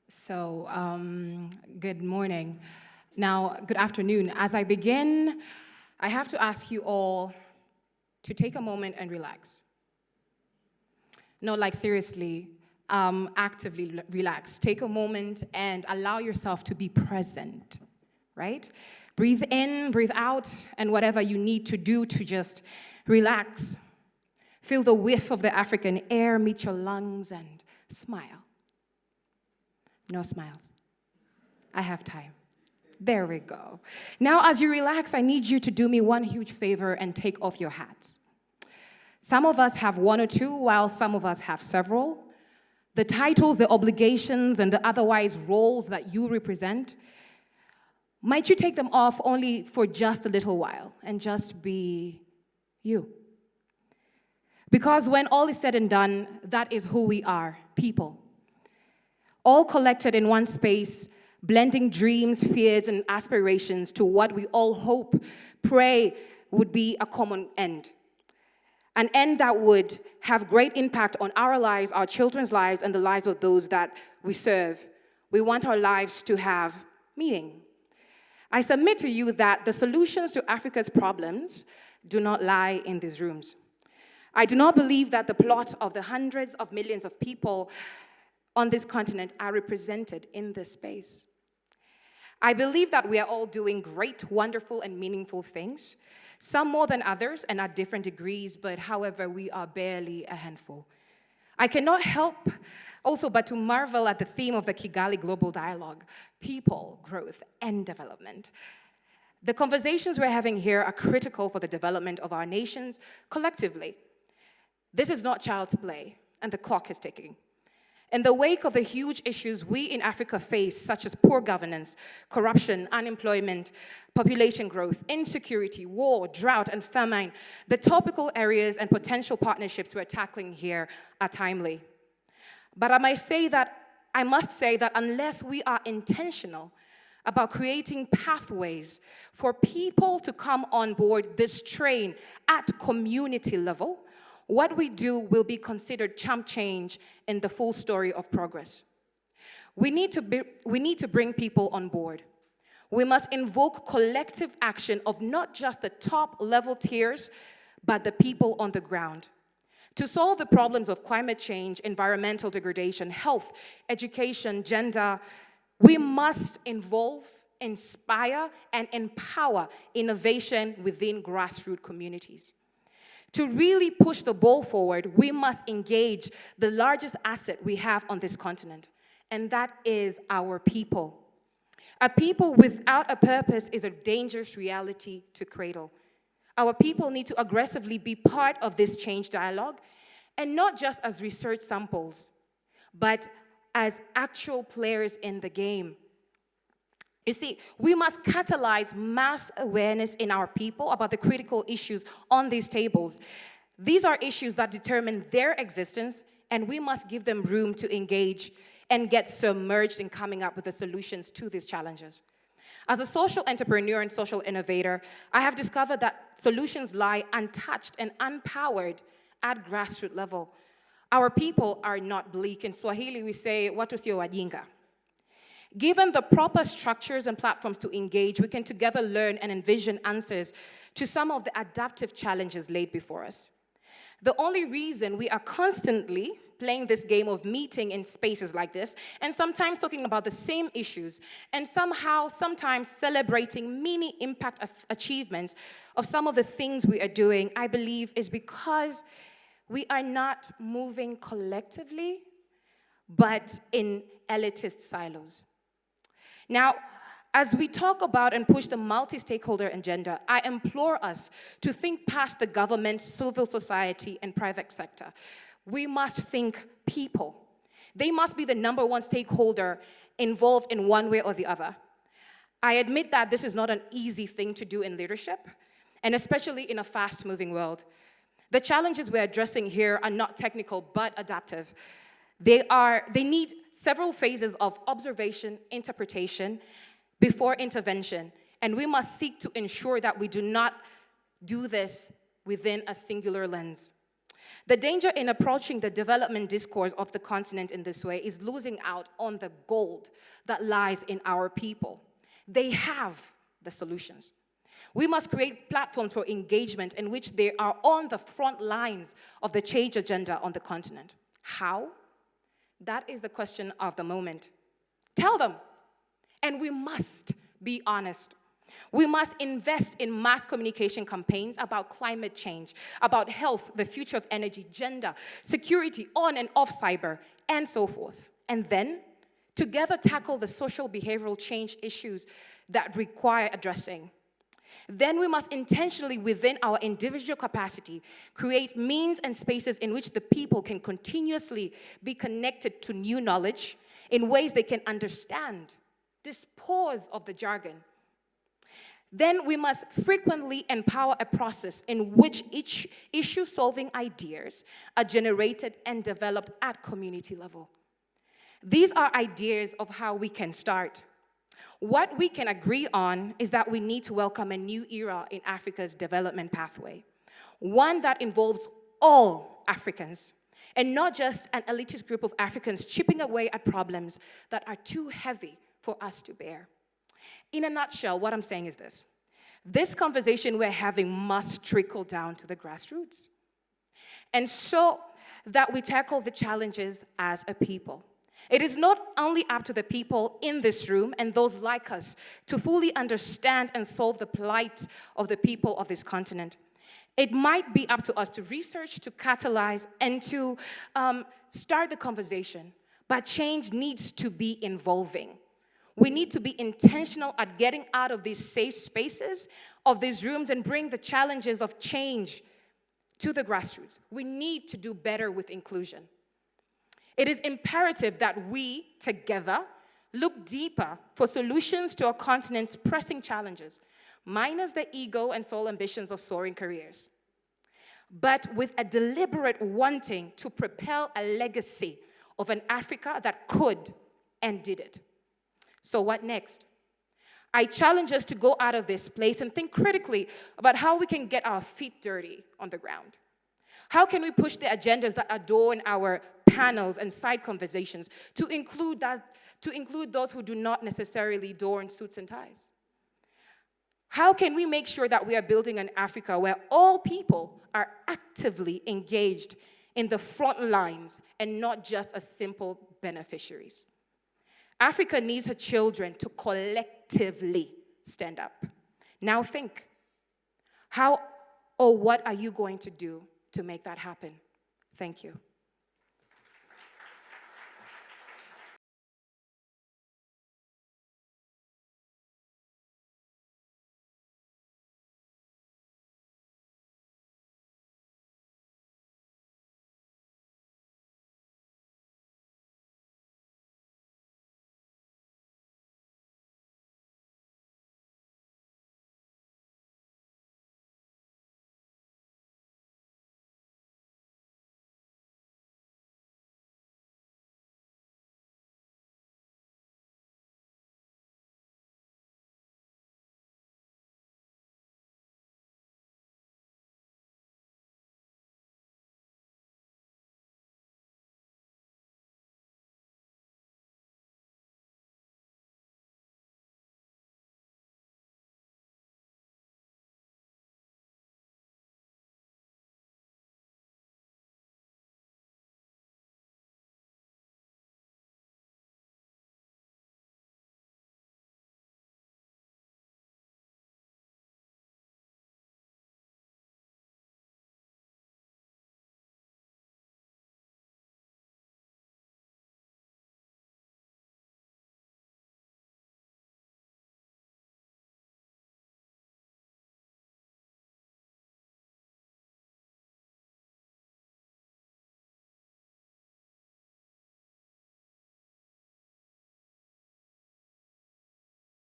So, good morning. Now, good afternoon. As I begin, I have to ask you all to take a moment and relax. No, like seriously, actively relax. Take a moment and allow yourself to be present, right? Breathe in, breathe out, and whatever you need to do to just relax. Feel the whiff of the African air meet your lungs and smile. No smiles. I have time. There we go. Now, as you relax, I need you to do me one huge favor and take off your hats. Some of us have one or two, while some of us have several. The titles, the obligations, and the otherwise roles that you represent, might you take them off only for just a little while and just be you? Because when all is said and done, that is who we are, people. All collected in one space, blending dreams, fears, and aspirations to what we all hope, pray would be a common end. An end that would have great impact on our lives, our children's lives, and the lives of those that we serve. We want our lives to have meaning. I submit to you that the solutions to Africa's problems do not lie in these rooms. I do not believe that the plot of the hundreds of millions of people on this continent are represented in this space. I believe that we are all doing great, wonderful, and meaningful things, some more than others and at different degrees, but however, we are barely a handful. I cannot help also but to marvel at the theme of the Kigali Global Dialogue, people, growth, and development. The conversations we're having here are critical for the development of our nations collectively. This is not child's play, and the clock is ticking. In the wake of the huge issues we in Africa face, such as poor governance, corruption, unemployment, population growth, insecurity, war, drought, and famine, the topical areas and potential partnerships we're tackling here are timely. But I must say that unless we are intentional about creating pathways for people to come on board this train at community level, what we do will be considered chump change in the full story of progress. We need to bring people on board. We must invoke collective action of not just the top level tiers, but the people on the ground. To solve the problems of climate change, environmental degradation, health, education, gender, we must involve, inspire, and empower innovation within grassroots communities. To really push the ball forward, we must engage the largest asset we have on this continent, and that is our people. A people without a purpose is a dangerous reality to cradle. Our people need to aggressively be part of this change dialogue, and not just as research samples, but as actual players in the game. You see, we must catalyze mass awareness in our people about the critical issues on these tables. These are issues that determine their existence, and we must give them room to engage and get submerged in coming up with the solutions to these challenges. As a social entrepreneur and social innovator, I have discovered that solutions lie untouched and unpowered at grassroots level. Our people are not bleak. In Swahili, we say, watu sio wajinga. Given the proper structures and platforms to engage, we can together learn and envision answers to some of the adaptive challenges laid before us. The only reason we are constantly playing this game of meeting in spaces like this, and sometimes talking about the same issues, and sometimes celebrating mini impact achievements of some of the things we are doing, I believe is because we are not moving collectively, but in elitist silos. Now, as we talk about and push the multi-stakeholder agenda, I implore us to think past the government, civil society, and private sector. We must think people. They must be the number one stakeholder involved in one way or the other. I admit that this is not an easy thing to do in leadership, and especially in a fast-moving world. The challenges we're addressing here are not technical, but adaptive. They need several phases of observation, interpretation, before intervention, and we must seek to ensure that we do not do this within a singular lens. The danger in approaching the development discourse of the continent in this way is losing out on the gold that lies in our people. They have the solutions. We must create platforms for engagement in which they are on the front lines of the change agenda on the continent. How? That is the question of the moment. Tell them. And we must be honest. We must invest in mass communication campaigns about climate change, about health, the future of energy, gender, security, on and off cyber, and so forth. And then, together tackle the social behavioral change issues that require addressing. Then we must intentionally, within our individual capacity, create means and spaces in which the people can continuously be connected to new knowledge in ways they can understand. Dispose of the jargon. Then we must frequently empower a process in which each issue-solving ideas are generated and developed at community level. These are ideas of how we can start. What we can agree on is that we need to welcome a new era in Africa's development pathway, one that involves all Africans, and not just an elitist group of Africans chipping away at problems that are too heavy for us to bear. In a nutshell, what I'm saying is this. This conversation we're having must trickle down to the grassroots. And so that we tackle the challenges as a people. It is not only up to the people in this room and those like us to fully understand and solve the plight of the people of this continent. It might be up to us to research, to catalyze, and to start the conversation. But change needs to be involving. We need to be intentional at getting out of these safe spaces, of these rooms, and bring the challenges of change to the grassroots. We need to do better with inclusion. It is imperative that we, together, look deeper for solutions to our continent's pressing challenges, minus the ego and sole ambitions of soaring careers, but with a deliberate wanting to propel a legacy of an Africa that could and did it. So what next? I challenge us to go out of this place and think critically about how we can get our feet dirty on the ground. How can we push the agendas that adorn our panels and side conversations to include those who do not necessarily adorn suits and ties? How can we make sure that we are building an Africa where all people are actively engaged in the front lines and not just as simple beneficiaries? Africa needs her children to collectively stand up. Now think, how or what are you going to do to make that happen? Thank you.